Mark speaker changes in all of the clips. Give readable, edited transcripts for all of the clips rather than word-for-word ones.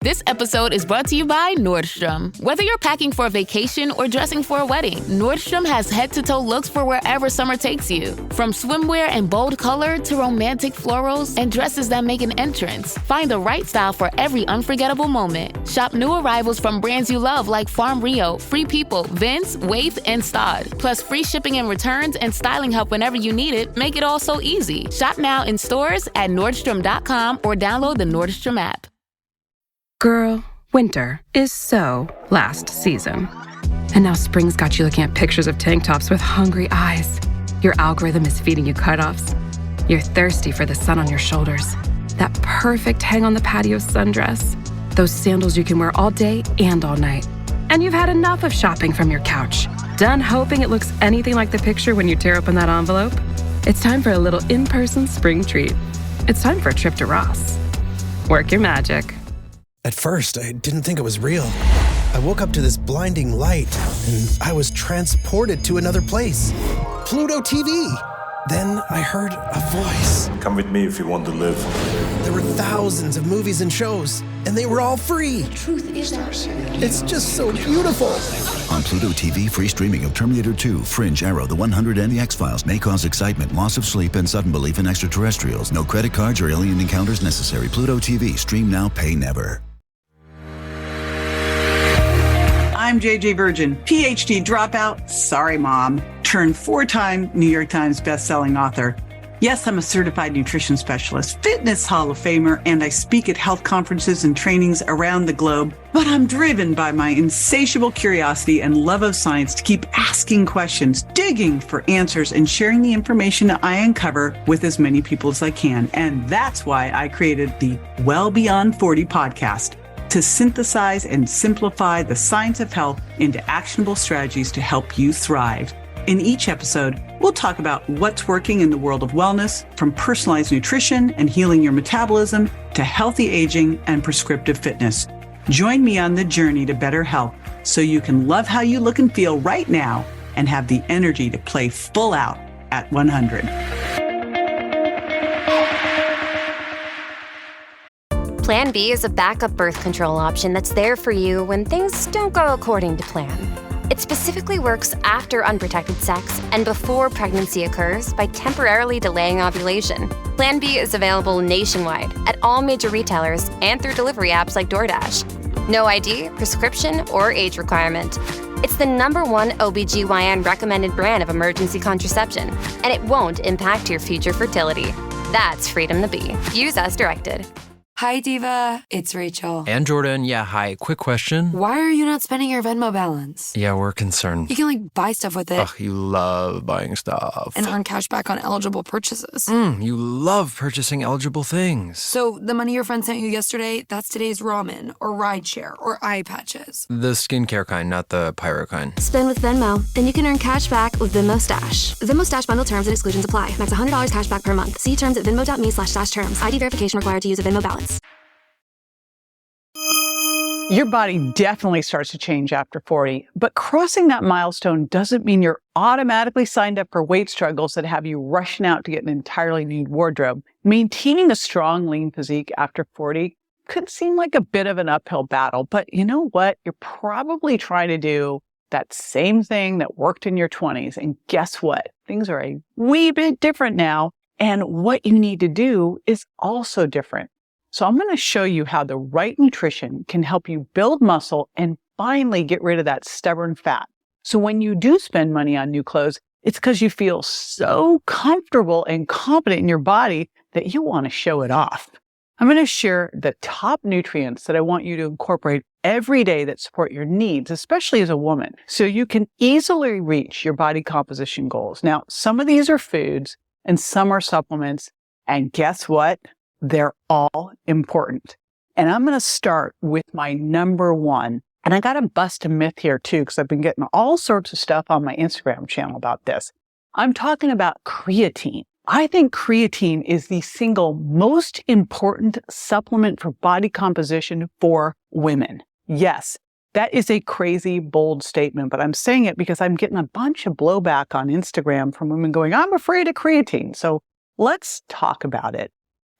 Speaker 1: This episode is brought to you by Nordstrom. Whether you're packing for a vacation or dressing for a wedding, Nordstrom has head-to-toe looks for wherever summer takes you. From swimwear and bold color to romantic florals and dresses that make an entrance, find the right style for every unforgettable moment. Shop new arrivals from brands you love like Farm Rio, Free People, Vince, Wait, and Stod. Plus free shipping and returns and styling help whenever you need it make it all so easy. Shop now in stores at Nordstrom.com or download the Nordstrom app.
Speaker 2: Girl, winter is so last season. And now spring's got you looking at pictures of tank tops with hungry eyes. Your algorithm is feeding you cutoffs. You're thirsty for the sun on your shoulders. That perfect hang on the patio sundress. Those sandals you can wear all day and all night. And you've had enough of shopping from your couch. Done hoping it looks anything like the picture when you tear open that envelope? It's time for a little in-person spring treat. It's time for a trip to Ross. Work your magic.
Speaker 3: At first, I didn't think it was real. I woke up to this blinding light, and I was transported to another place. Pluto TV! Then I heard a voice.
Speaker 4: Come with me if you want to live.
Speaker 3: There were thousands of movies and shows, and they were all free.
Speaker 5: The truth is ours.
Speaker 3: It's just so beautiful.
Speaker 6: On Pluto TV, free streaming of Terminator 2, Fringe, Arrow, The 100, and The X-Files may cause excitement, loss of sleep, and sudden belief in extraterrestrials. No credit cards or alien encounters necessary. Pluto TV. Stream now, pay never.
Speaker 7: I'm JJ Virgin, PhD dropout, sorry mom, turned 4-time New York Times bestselling author. Yes, I'm a certified nutrition specialist, fitness Hall of Famer, and I speak at health conferences and trainings around the globe. But I'm driven by my insatiable curiosity and love of science to keep asking questions, digging for answers, and sharing the information I uncover with as many people as I can. And that's why I created the Well Beyond 40 podcast, to synthesize and simplify the science of health into actionable strategies to help you thrive. In each episode, we'll talk about what's working in the world of wellness, from personalized nutrition and healing your metabolism to healthy aging and prescriptive fitness. Join me on the journey to better health so you can love how you look and feel right now and have the energy to play full out at 100.
Speaker 8: Plan B is a backup birth control option that's there for you when things don't go according to plan. It specifically works after unprotected sex and before pregnancy occurs by temporarily delaying ovulation. Plan B is available nationwide at all major retailers and through delivery apps like DoorDash. No ID, prescription, or age requirement. It's the #1 OBGYN recommended brand of emergency contraception, and it won't impact your future fertility. That's freedom to be. Use as directed.
Speaker 9: Hi, Diva. It's Rachel.
Speaker 10: And Jordan. Yeah, hi. Quick question.
Speaker 9: Why are you not spending your Venmo balance?
Speaker 10: Yeah, we're concerned.
Speaker 9: You can, buy stuff with it.
Speaker 10: Ugh, you love buying stuff.
Speaker 9: And earn cash back on eligible purchases.
Speaker 10: You love purchasing eligible things.
Speaker 9: So the money your friend sent you yesterday, that's today's ramen, or rideshare, or eye patches.
Speaker 10: The skincare kind, not the pyro kind.
Speaker 11: Spend with Venmo, and you can earn cash back with Venmo Stash. Venmo Stash bundle terms and exclusions apply. Max $100 cash back per month. See terms at venmo.me/stash terms. ID verification required to use a Venmo balance.
Speaker 7: Your body definitely starts to change after 40, but crossing that milestone doesn't mean you're automatically signed up for weight struggles that have you rushing out to get an entirely new wardrobe. Maintaining a strong, lean physique after 40 could seem like a bit of an uphill battle, but you know what? You're probably trying to do that same thing that worked in your 20s. And guess what? Things are a wee bit different now, and what you need to do is also different. So I'm going to show you how the right nutrition can help you build muscle and finally get rid of that stubborn fat. So when you do spend money on new clothes, it's because you feel so comfortable and confident in your body that you want to show it off. I'm going to share the top nutrients that I want you to incorporate every day that support your needs, especially as a woman, so you can easily reach your body composition goals. Now, some of these are foods and some are supplements. And guess what? They're all important. And I'm going to start with my #1. And I got to bust a myth here too, because I've been getting all sorts of stuff on my Instagram channel about this. I'm talking about creatine. I think creatine is the single most important supplement for body composition for women. Yes, that is a crazy, bold statement, but I'm saying it because I'm getting a bunch of blowback on Instagram from women going, I'm afraid of creatine. So let's talk about it.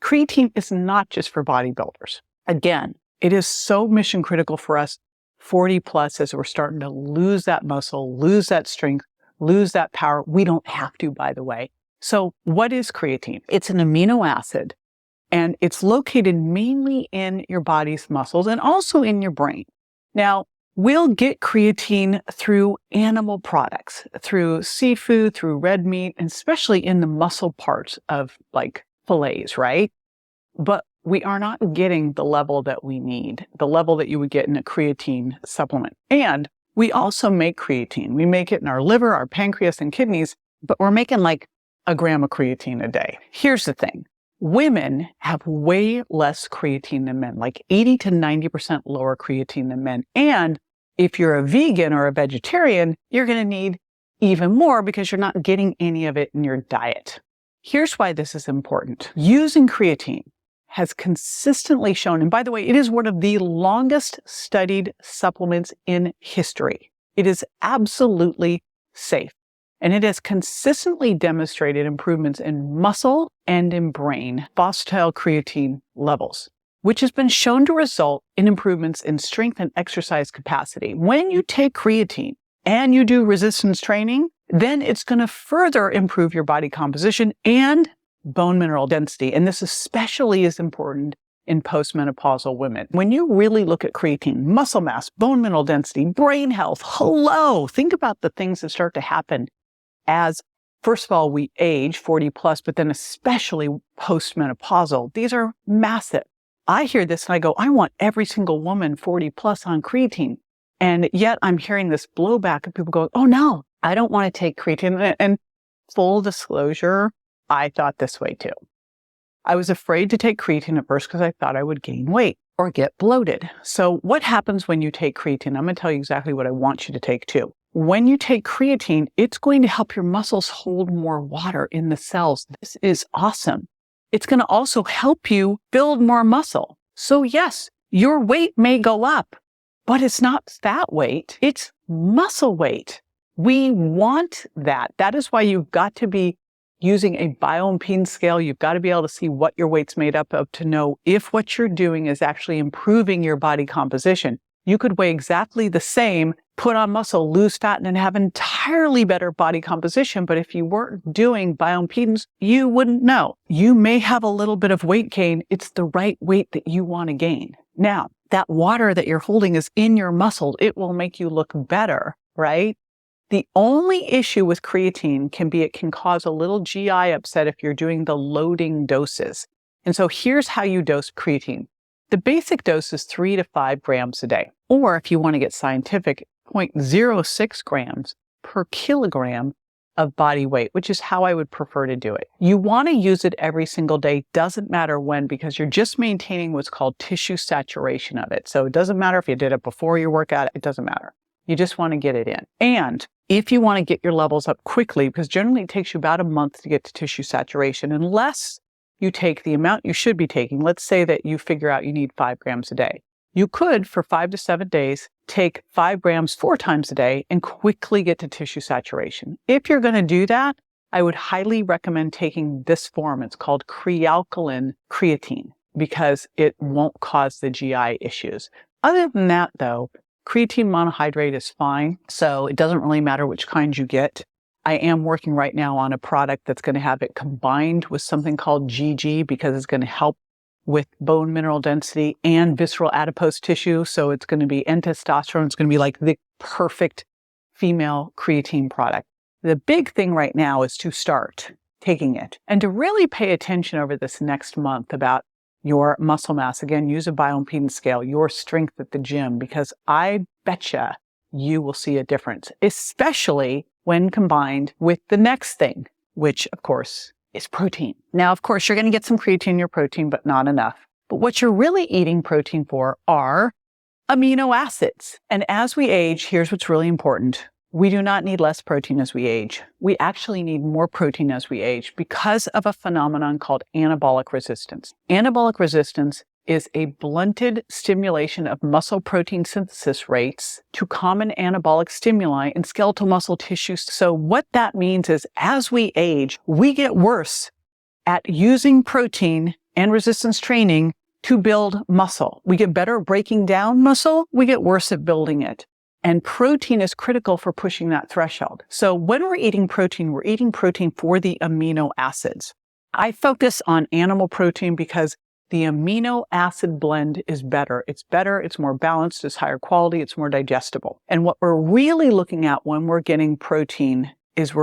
Speaker 7: Creatine is not just for bodybuilders. Again, It is so mission critical for us 40 plus as we're starting to lose that muscle, lose that strength, lose that power. We don't have to, by the way. So what is creatine? It's an amino acid, and it's located mainly in your body's muscles and also in your brain. Now, we'll get creatine through animal products, through seafood, through red meat, and especially in the muscle parts of like fillets, right? But we are not getting the level that we need, the level that you would get in a creatine supplement. And we also make creatine. We make it in our liver, our pancreas, and kidneys, but we're making like a gram of creatine a day. Here's the thing. Women have way less creatine than men, like 80 to 90% lower creatine than men. And if you're a vegan or a vegetarian, you're going to need even more because you're not getting any of it in your diet. Here's why this is important. Using creatine has consistently shown, and by the way, it is one of the longest studied supplements in history. It is absolutely safe. And it has consistently demonstrated improvements in muscle and in brain phosphatidylcreatine levels, which has been shown to result in improvements in strength and exercise capacity. When you take creatine and you do resistance training, then it's going to further improve your body composition and bone mineral density. And this especially is important in postmenopausal women. When you really look at creatine, muscle mass, bone mineral density, brain health, think about the things that start to happen as, first of all, we age 40 plus, but then especially postmenopausal. These are massive. I hear this and I go, I want every single woman 40 plus on creatine. And yet I'm hearing this blowback of people going, oh no, I don't want to take creatine. And full disclosure, I thought this way too. I was afraid to take creatine at first because I thought I would gain weight or get bloated. So what happens when you take creatine? I'm going to tell you exactly what I want you to take too. When you take creatine, it's going to help your muscles hold more water in the cells. This is awesome. It's going to also help you build more muscle. So yes, your weight may go up, but it's not fat weight. It's muscle weight. We want that. That is why you've got to be using a bioimpedance scale. You've got to be able to see what your weight's made up of to know if what you're doing is actually improving your body composition. You could weigh exactly the same, put on muscle, lose fat, and have entirely better body composition. But if you weren't doing bioimpedance, you wouldn't know. You may have a little bit of weight gain. It's the right weight that you want to gain. Now, that water that you're holding is in your muscle. It will make you look better, right? The only issue with creatine can be it can cause a little GI upset if you're doing the loading doses. And so here's how you dose creatine. The basic dose is 3 to 5 grams a day. Or if you want to get scientific, 0.06 grams per kilogram of body weight, which is how I would prefer to do it. You want to use it every single day. Doesn't matter when, because you're just maintaining what's called tissue saturation of it. So it doesn't matter if you did it before your workout. It doesn't matter. You just want to get it in. And if you want to get your levels up quickly, because generally it takes you about a month to get to tissue saturation, unless you take the amount you should be taking. Let's say that you figure out you need 5 grams a day. You could, for 5 to 7 days, take 5 grams 4 times a day and quickly get to tissue saturation. If you're going to do that, I would highly recommend taking this form. It's called crealkaline creatine because it won't cause the GI issues. Other than that, though, creatine monohydrate is fine, so it doesn't really matter which kind you get. I am working right now on a product that's going to have it combined with something called GG because it's going to help with bone mineral density and visceral adipose tissue. So it's going to be and testosterone. It's going to be like the perfect female creatine product. The big thing right now is to start taking it and to really pay attention over this next month about your muscle mass. Again, use a bioimpedance scale, your strength at the gym, because I betcha you will see a difference, especially when combined with the next thing, which of course is protein. Now, of course, you're going to get some creatine in your protein, but not enough. But what you're really eating protein for are amino acids. And as we age, here's what's really important. We do not need less protein as we age. We actually need more protein as we age because of a phenomenon called anabolic resistance. Anabolic resistance is a blunted stimulation of muscle protein synthesis rates to common anabolic stimuli in skeletal muscle tissue. So what that means is as we age, we get worse at using protein and resistance training to build muscle. We get better at breaking down muscle. We get worse at building it. And protein is critical for pushing that threshold. So when we're eating protein for the amino acids. I focus on animal protein because the amino acid blend is better. It's better, it's more balanced, it's higher quality, it's more digestible. And what we're really looking at when we're getting protein is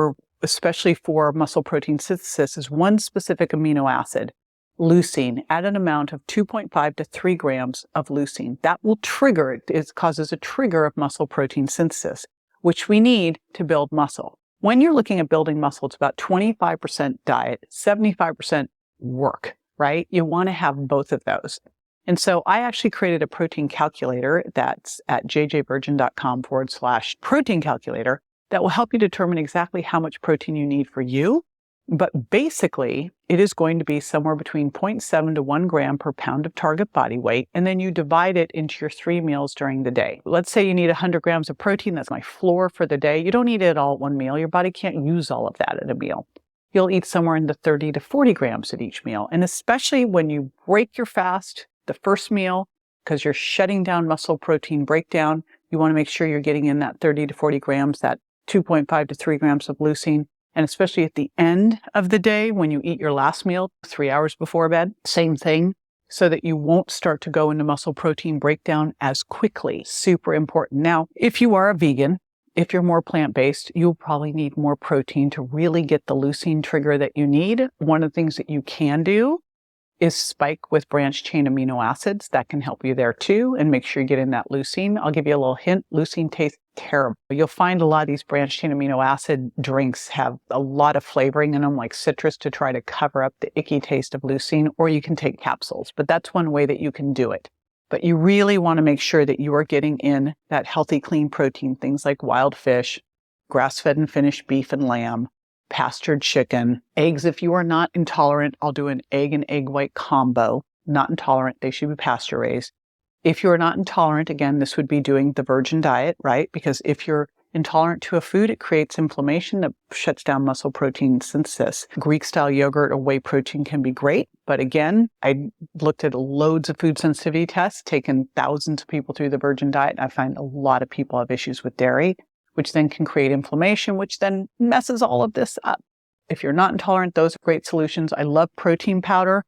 Speaker 7: especially for muscle protein synthesis, is one specific amino acid, leucine, at an amount of 2.5 to 3 grams of leucine. That will trigger, it causes a trigger of muscle protein synthesis, which we need to build muscle. When you're looking at building muscle, it's about 25% diet, 75% work, right? You want to have both of those. And so I actually created a protein calculator that's at jjvirgin.com/protein calculator that will help you determine exactly how much protein you need for you. But basically, it is going to be somewhere between 0.7 to 1 gram per pound of target body weight, and then you divide it into your 3 meals during the day. Let's say you need 100 grams of protein. That's my floor for the day. You don't need it all at one meal. Your body can't use all of that at a meal. You'll eat somewhere in the 30 to 40 grams at each meal. And especially when you break your fast, the first meal, because you're shutting down muscle protein breakdown, you want to make sure you're getting in that 30 to 40 grams, that 2.5 to 3 grams of leucine. And especially at the end of the day, when you eat your last meal, 3 hours before bed, same thing, so that you won't start to go into muscle protein breakdown as quickly. Super important. Now, if you are a vegan, if you're more plant-based, you'll probably need more protein to really get the leucine trigger that you need. One of the things that you can do is spike with branched chain amino acids. That can help you there too, and make sure you get in that leucine. I'll give you a little hint. Leucine tastes terrible. You'll find a lot of these branched chain amino acid drinks have a lot of flavoring in them, like citrus, to try to cover up the icky taste of leucine, or you can take capsules, but that's one way that you can do it. But you really want to make sure that you are getting in that healthy, clean protein, things like wild fish, grass-fed and finished beef and lamb, pastured chicken, eggs. If you are not intolerant, I'll do an egg and egg white combo. Not intolerant, they should be pasture raised. If you're not intolerant, again, this would be doing the virgin diet, right? Because if you're intolerant to a food, it creates inflammation that shuts down muscle protein synthesis. Greek-style yogurt or whey protein can be great. But again, I looked at loads of food sensitivity tests, taken thousands of people through the virgin diet, and I find a lot of people have issues with dairy, which then can create inflammation, which then messes all of this up. If you're not intolerant, those are great solutions. I love protein powder.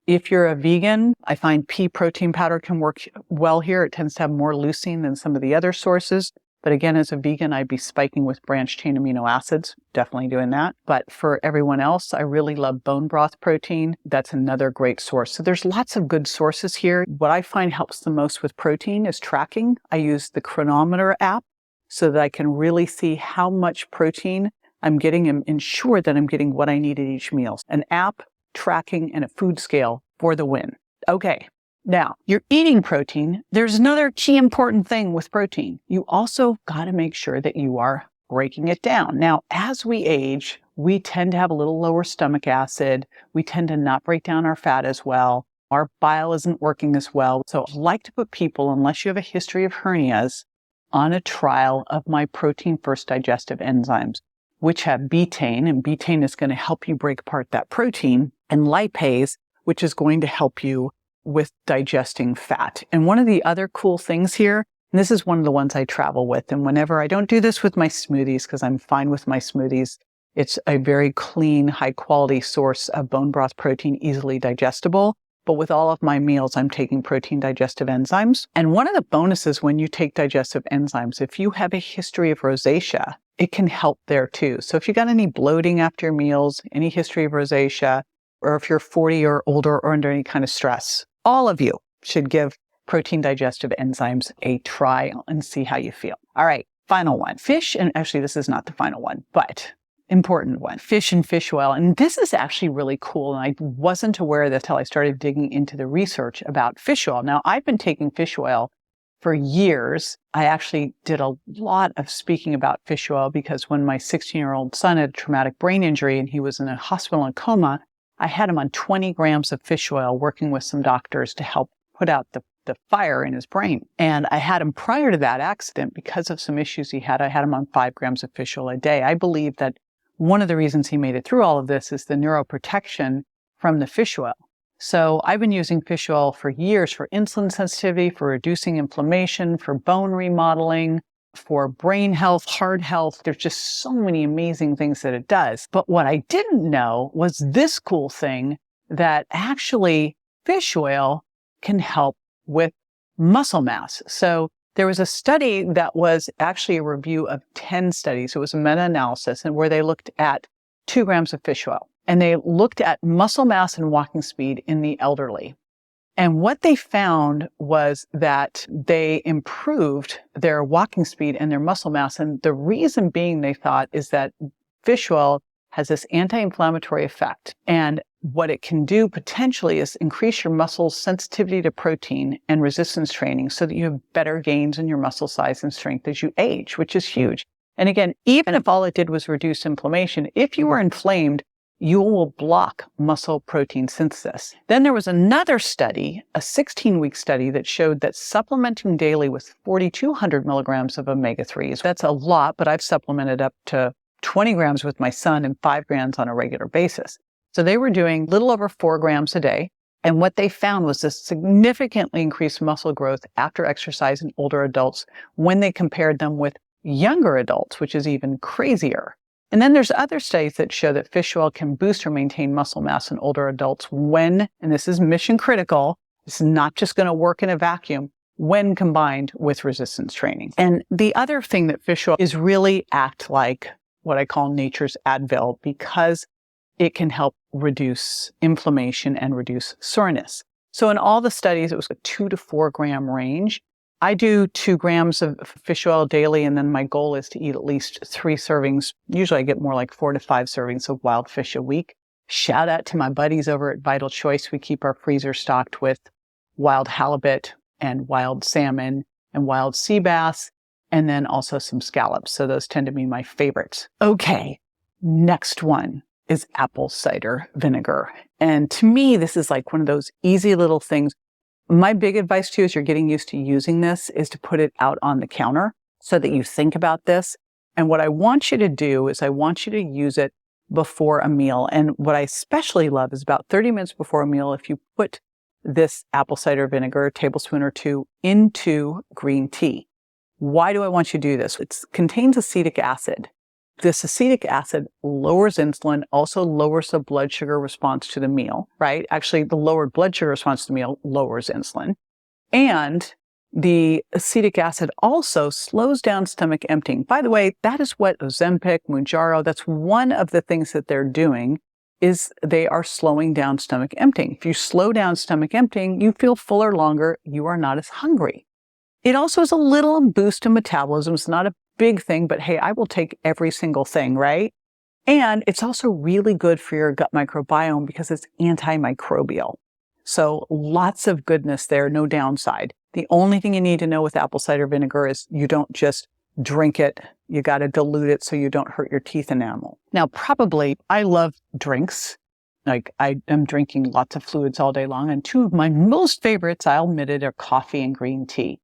Speaker 7: If you're a vegan, I find pea protein powder can work well here. It tends to have more leucine than some of the other sources. But again, as a vegan, I'd be spiking with branched chain amino acids, definitely doing that. But for everyone else, I really love bone broth protein. That's another great source. So there's lots of good sources here. What I find helps the most with protein is tracking. I use the Chronometer app so that I can really see how much protein I'm getting and ensure that I'm getting what I need at each meal. An app, tracking, and a food scale for the win. Okay. Now, you're eating protein. There's another key important thing with protein. You also got to make sure that you are breaking it down. Now, as we age, we tend to have a little lower stomach acid. We tend to not break down our fat as well. Our bile isn't working as well. So I like to put people, unless you have a history of hernias, on a trial of my protein first digestive enzymes, which have betaine, and betaine is going to help you break apart that protein, and lipase, which is going to help you with digesting fat. And one of the other cool things here, and this is one of the ones I travel with, and whenever I don't do this with my smoothies, because I'm fine with my smoothies, it's a very clean, high quality source of bone broth protein, easily digestible. But with all of my meals, I'm taking protein digestive enzymes. And one of the bonuses when you take digestive enzymes, if you have a history of rosacea, it can help there too. So if you got any bloating after your meals, any history of rosacea, or if you're 40 or older or under any kind of stress, all of you should give protein digestive enzymes a try and see how you feel. All right, final one. Fish, and actually this is not the final one, but important one. Fish and fish oil. And this is actually really cool. And I wasn't aware of this until I started digging into the research about fish oil. Now, I've been taking fish oil for years. I actually did a lot of speaking about fish oil because when my 16-year-old son had a traumatic brain injury and he was in a hospital in coma, I had him on 20 grams of fish oil working with some doctors to help put out the fire in his brain. And I had him prior to that accident because of some issues he had. I had him on 5 grams of fish oil a day. I believe that one of the reasons he made it through all of this is the neuroprotection from the fish oil. So I've been using fish oil for years for insulin sensitivity, for reducing inflammation, for bone remodeling, for brain health, heart health. There's just so many amazing things that it does. But what I didn't know was this cool thing that actually fish oil can help with muscle mass. So there was a study that was actually a review of 10 studies. It was a meta-analysis and where they looked at 2 grams of fish oil. And they looked at muscle mass and walking speed in the elderly. And what they found was that they improved their walking speed and their muscle mass. And the reason being, they thought, is that fish oil has this anti-inflammatory effect. And what it can do potentially is increase your muscle's sensitivity to protein and resistance training so that you have better gains in your muscle size and strength as you age, which is huge. And again, even if all it did was reduce inflammation, if you were inflamed, you will block muscle protein synthesis. Then there was another study, a 16-week study that showed that supplementing daily with 4,200 milligrams of omega-3s, that's a lot, but I've supplemented up to 20 grams with my son and 5 grams on a regular basis. So they were doing a little over 4 grams a day. And what they found was this significantly increased muscle growth after exercise in older adults when they compared them with younger adults, which is even crazier. And then there's other studies that show that fish oil can boost or maintain muscle mass in older adults when, and this is mission critical, it's not just going to work in a vacuum, when combined with resistance training. And the other thing that fish oil is really act like what I call nature's Advil because it can help reduce inflammation and reduce soreness. So in all the studies, it was a 2 to 4 gram range. I do 2 grams of fish oil daily, and then my goal is to eat at least 3 servings. Usually I get more like 4 to 5 servings of wild fish a week. Shout out to my buddies over at Vital Choice. We keep our freezer stocked with wild halibut and wild salmon and wild sea bass, and then also some scallops. So those tend to be my favorites. Okay, next one is apple cider vinegar. And to me, this is like one of those easy little things. My big advice to you as you're getting used to using this is to put it out on the counter so that you think about this. And what I want you to do is I want you to use it before a meal. And what I especially love is about 30 minutes before a meal, if you put this apple cider vinegar, a tablespoon or 2, into green tea. Why do I want you to do this? It contains acetic acid. This acetic acid lowers insulin, also lowers the blood sugar response to the meal, right? Actually, the lowered blood sugar response to the meal lowers insulin. And the acetic acid also slows down stomach emptying. By the way, that is what Ozempic, Mounjaro, that's one of the things that they're doing is they are slowing down stomach emptying. If you slow down stomach emptying, you feel fuller longer, you are not as hungry. It also is a little boost in metabolism. It's not a big thing, but hey, I will take every single thing, right? And it's also really good for your gut microbiome because it's antimicrobial. So lots of goodness there, no downside. The only thing you need to know with apple cider vinegar is you don't just drink it. You got to dilute it so you don't hurt your teeth enamel. Now, probably I love drinks. Like I am drinking lots of fluids all day long. And 2 of my most favorites, I'll admit it, are coffee and green tea.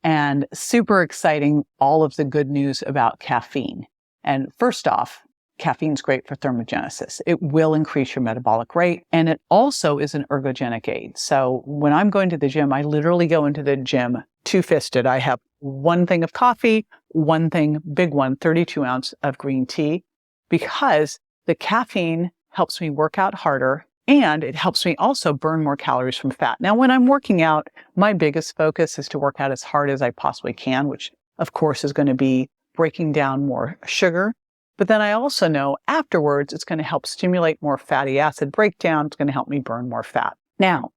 Speaker 7: And super exciting, all of the good news about caffeine. And first off, caffeine's great for thermogenesis. It will increase your metabolic rate, and it also is an ergogenic aid. So when I'm going to the gym, I literally go into the gym 2-fisted. I have 1 thing of coffee, 1 thing, big one, 32 ounce of green tea, because the caffeine helps me work out harder. And it helps me also burn more calories from fat. Now, when I'm working out, my biggest focus is to work out as hard as I possibly can, which of course is going to be breaking down more sugar. But then I also know afterwards, it's going to help stimulate more fatty acid breakdown. It's going to help me burn more fat. Now,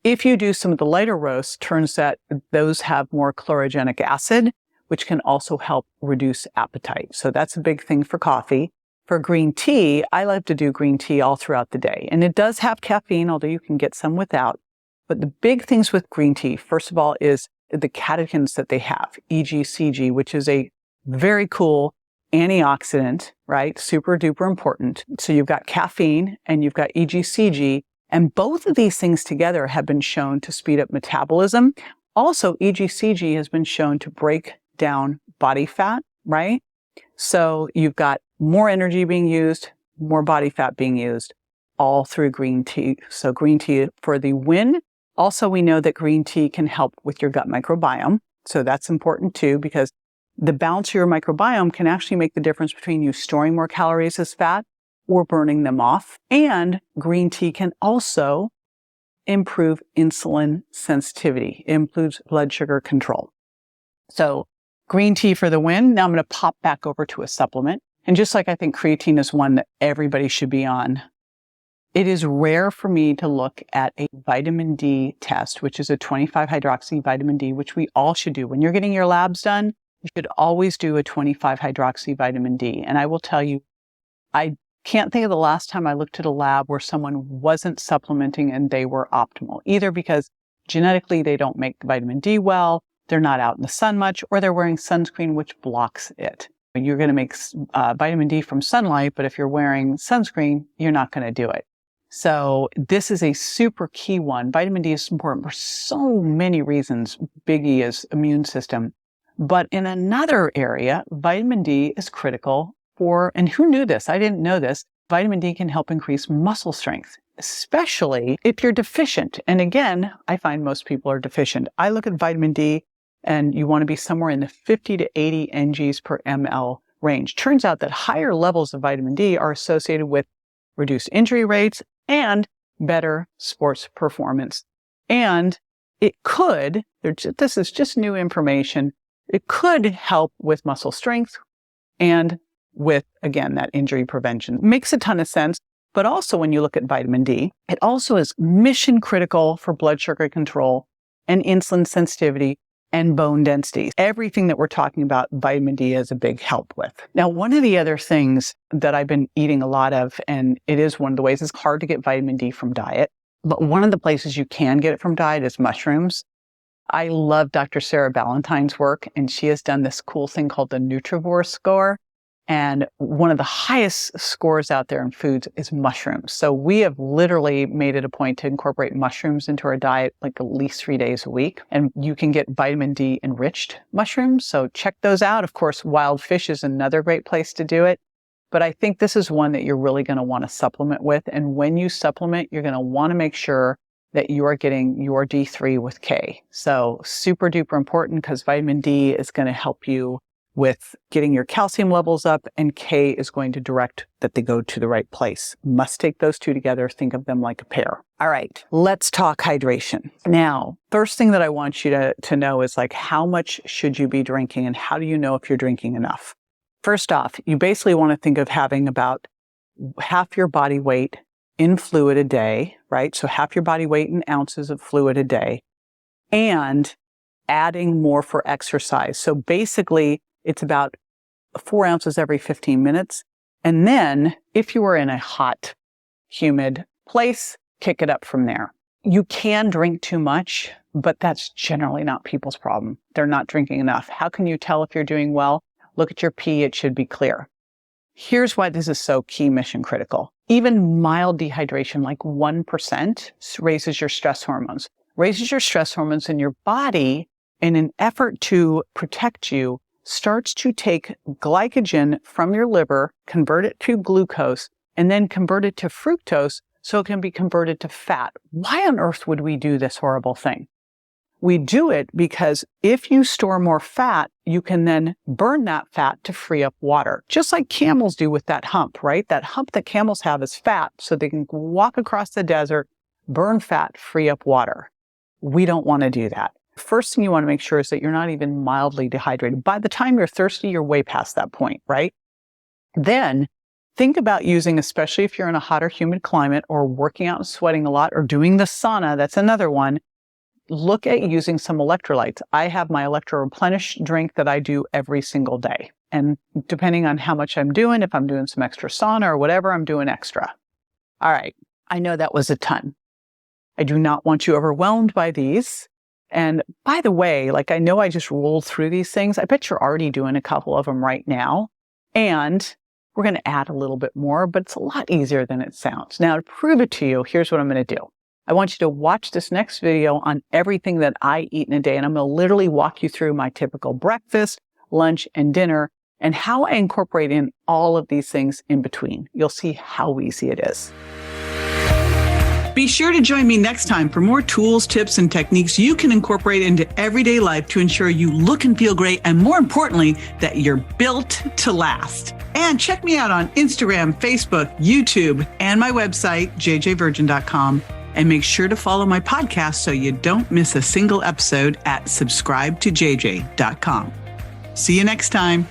Speaker 7: if you do some of the lighter roasts, turns out those have more chlorogenic acid, which can also help reduce appetite. So that's a big thing for coffee. For green tea, I like to do green tea all throughout the day. And it does have caffeine, although you can get some without. But the big things with green tea, first of all, is the catechins that they have, EGCG, which is a very cool antioxidant, right? Super duper important. So you've got caffeine and you've got EGCG. And both of these things together have been shown to speed up metabolism. Also, EGCG has been shown to break down body fat, right? So you've got more energy being used, more body fat being used. all through green tea. So green tea for the win. Also, we know that green tea can help with your gut microbiome. So that's important too, because the balance of your microbiome can actually make the difference between you storing more calories as fat or burning them off. And green tea can also improve insulin sensitivity. It improves blood sugar control. So green tea for the win. Now I'm going to pop back over to a supplement. And just like I think creatine is one that everybody should be on, it is rare for me to look at a vitamin D test, which is a 25-hydroxy vitamin D, which we all should do. When you're getting your labs done, you should always do a 25-hydroxy vitamin D. And I will tell you, I can't think of the last time I looked at a lab where someone wasn't supplementing and they were optimal, either because genetically they don't make vitamin D well, they're not out in the sun much, or they're wearing sunscreen, which blocks it. You're going to make vitamin D from sunlight, but if you're wearing sunscreen, you're not going to do it. So this is a super key one. Vitamin D is important for so many reasons. Biggie is immune system. But in another area, vitamin D is critical for, and who knew this? I didn't know this. Vitamin D can help increase muscle strength, especially if you're deficient. And again, I find most people are deficient. I look at vitamin D and you want to be somewhere in the 50 to 80 NGs per ml range. Turns out that higher levels of vitamin D are associated with reduced injury rates and better sports performance. And it could, this is just new information, it could help with muscle strength and with, again, that injury prevention. Makes a ton of sense. But also when you look at vitamin D, it also is mission critical for blood sugar control and insulin sensitivity and bone density. Everything that we're talking about, vitamin D is a big help with. Now, one of the other things that I've been eating a lot of, and it is one of the ways, it's hard to get vitamin D from diet, but one of the places you can get it from diet is mushrooms. I love Dr. Sarah Ballantyne's work, and she has done this cool thing called the Nutrivore score. And one of the highest scores out there in foods is mushrooms. So we have literally made it a point to incorporate mushrooms into our diet like at least 3 days a week. And you can get vitamin D enriched mushrooms. So check those out. Of course, wild fish is another great place to do it. But I think this is one that you're really going to want to supplement with. And when you supplement, you're going to want to make sure that you are getting your D3 with K. So super duper important because vitamin D is going to help you with getting your calcium levels up, and K is going to direct that they go to the right place. Must take those two together. Think of them like a pair. All right, let's talk hydration. Now, first thing that I want you to know is like, how much should you be drinking and how do you know if you're drinking enough? First off, you basically want to think of having about half your body weight in fluid a day, right? So half your body weight in ounces of fluid a day, and adding more for exercise. So basically, it's about 4 ounces every 15 minutes. And then if you are in a hot, humid place, kick it up from there. You can drink too much, but that's generally not people's problem. They're not drinking enough. How can you tell if you're doing well? Look at your pee. It should be clear. Here's why this is so key, mission critical. Even mild dehydration, like 1%, raises your stress hormones. Raises your stress hormones in your body in an effort to protect you, starts to take glycogen from your liver, convert it to glucose, and then convert it to fructose so it can be converted to fat. Why on earth would we do this horrible thing? We do it because if you store more fat, you can then burn that fat to free up water, just like camels do with that hump, right? That hump that camels have is fat, so they can walk across the desert, burn fat, free up water. We don't want to do that. First thing you want to make sure is that you're not even mildly dehydrated. By the time you're thirsty, you're way past that point, right? Then think about using, especially if you're in a hot or humid climate or working out and sweating a lot or doing the sauna, that's another one. Look at using some electrolytes. I have my electro-replenish drink that I do every single day. And depending on how much I'm doing, if I'm doing some extra sauna or whatever, I'm doing extra. All right. I know that was a ton. I do not want you overwhelmed by these. And by the way, like I know I just rolled through these things. I bet you're already doing a couple of them right now. And we're going to add a little bit more, but it's a lot easier than it sounds. Now to prove it to you, here's what I'm going to do. I want you to watch this next video on everything that I eat in a day. And I'm going to literally walk you through my typical breakfast, lunch, and dinner and how I incorporate in all of these things in between. You'll see how easy it is. Be sure to join me next time for more tools, tips, and techniques you can incorporate into everyday life to ensure you look and feel great, and more importantly, that you're built to last. And check me out on Instagram, Facebook, YouTube, and my website, jjvirgin.com. And make sure to follow my podcast so you don't miss a single episode at subscribetojj.com. See you next time.